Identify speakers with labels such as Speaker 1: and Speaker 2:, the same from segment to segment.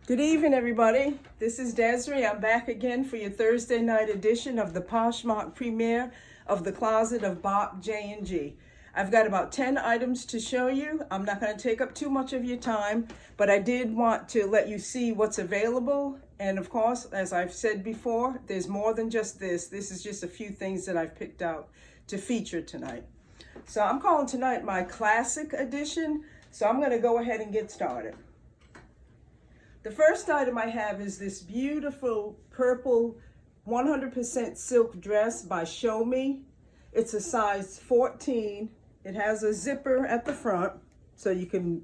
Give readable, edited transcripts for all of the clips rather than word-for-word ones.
Speaker 1: Good evening, everybody. This is Desiree. I'm back again for your Thursday night edition of the Poshmark premiere of The Closet of Bop J&G. I've got about 10 items to show you. I'm not going to take up too much of your time, but I did want to let you see what's available. And of course, as I've said before, there's more than just this. This is just a few things that I've picked out to feature tonight. So I'm calling tonight my classic edition. So I'm going to go ahead and get started. The first item I have is this beautiful purple 100% silk dress by Show Me. It's a size 14. It has a zipper at the front, so you can,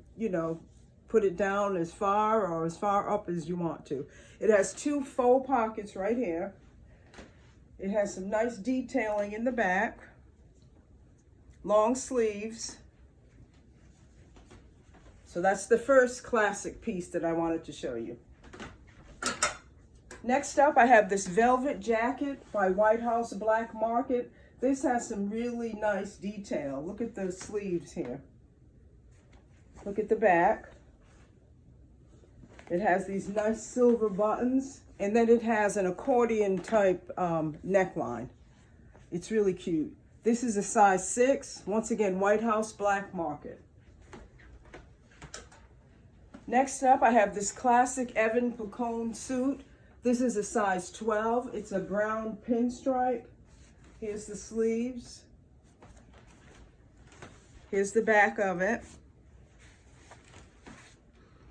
Speaker 1: put it down as far or as far up as you want to. It has two faux pockets right here. It has some nice detailing in the back. Long sleeves. So that's the first classic piece that I wanted to show you. Next up, I have this velvet jacket by White House Black Market. This has some really nice detail. Look at the sleeves here. Look at the back. It has these nice silver buttons, and then it has an accordion type neckline. It's really cute. This is a size 6. Once again, White House Black Market. Next up, I have this classic Evan Pecone suit. This is a size 12. It's a brown pinstripe. Here's the sleeves. Here's the back of it.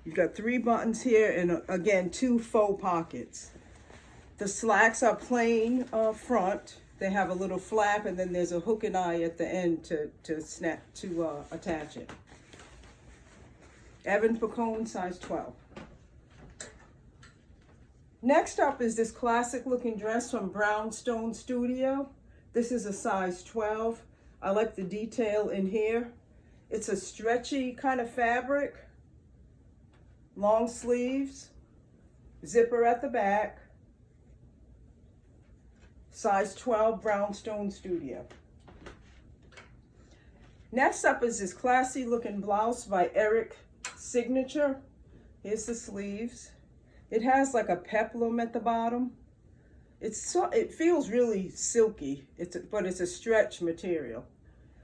Speaker 1: You've got 3 buttons here and again, 2 faux pockets. The slacks are plain front. They have a little flap and then there's a hook and eye at the end to attach it. Evan Pecone, size 12. Next up is this classic looking dress from Brownstone Studio. This is a size 12. I like the detail in here. It's a stretchy kind of fabric. Long sleeves. Zipper at the back. Size 12, Brownstone Studio. Next up is this classy looking blouse by Eric Signature. Here's the sleeves. It has like a peplum at the bottom. It feels really silky, but it's a stretch material.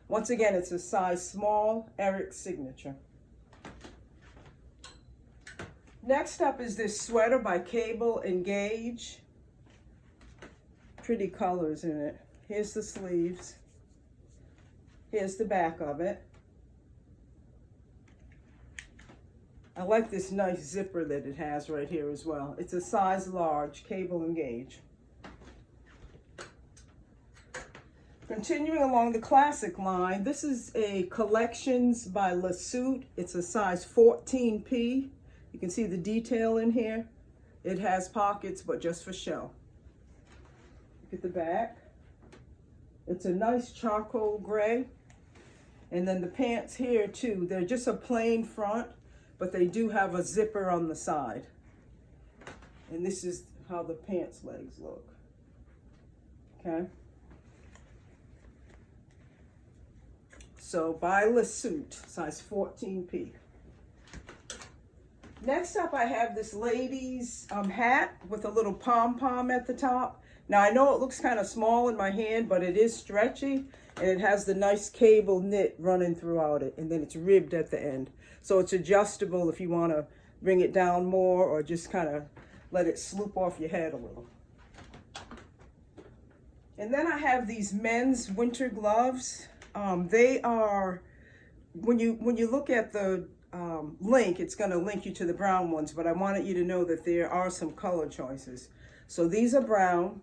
Speaker 1: Once again, it's a size small, Eric Signature. Next up is this sweater by Cable and Gauge. Pretty colors in it. Here's the sleeves. Here's the back of it. I like this nice zipper that it has right here as well. It's a size large, Cable and Gauge. Continuing along the classic line, this is a Collections by Lasute. It's a size 14P. You can see the detail in here. It has pockets, but just for show. Look at the back. It's a nice charcoal gray. And then the pants here too, they're just a plain front, but they do have a zipper on the side. And this is how the pants legs look. Okay. So by Lasute, size 14P. Next up, I have this lady's hat with a little pom-pom at the top. Now I know it looks kind of small in my hand, but it is stretchy and it has the nice cable knit running throughout it, and then it's ribbed at the end. So it's adjustable if you want to bring it down more or just kind of let it sloop off your head a little. And then I have these men's winter gloves. They are, when you look at the link, it's going to link you to the brown ones, but I wanted you to know that there are some color choices. So these are brown,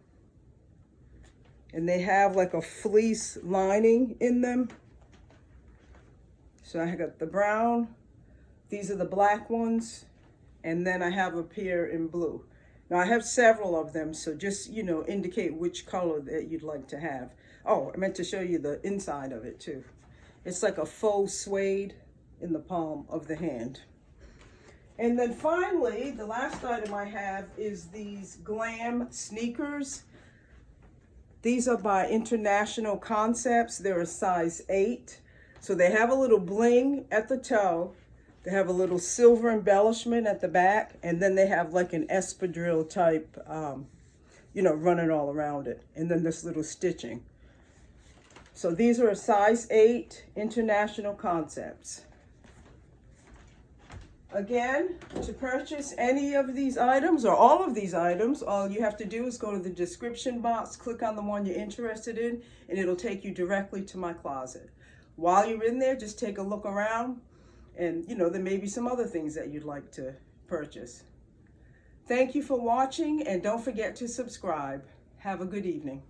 Speaker 1: and they have like a fleece lining in them. So I got the brown, these are the black ones, and then I have a pair in blue. Now I have several of them, so just, indicate which color that you'd like to have. Oh, I meant to show you the inside of it too. It's like a faux suede in the palm of the hand. And then finally, the last item I have is these Glam Sneakers. These are by International Concepts. They're a size 8. So they have a little bling at the toe. They have a little silver embellishment at the back, and then they have like an espadrille type, running all around it. And then this little stitching. So these are a size 8 international concepts. Again, to purchase any of these items or all of these items, all you have to do is go to the description box, click on the one you're interested in, and it'll take you directly to my closet. While you're in there, just take a look around, and there may be some other things that you'd like to purchase. Thank you for watching, and don't forget to subscribe. Have a good evening.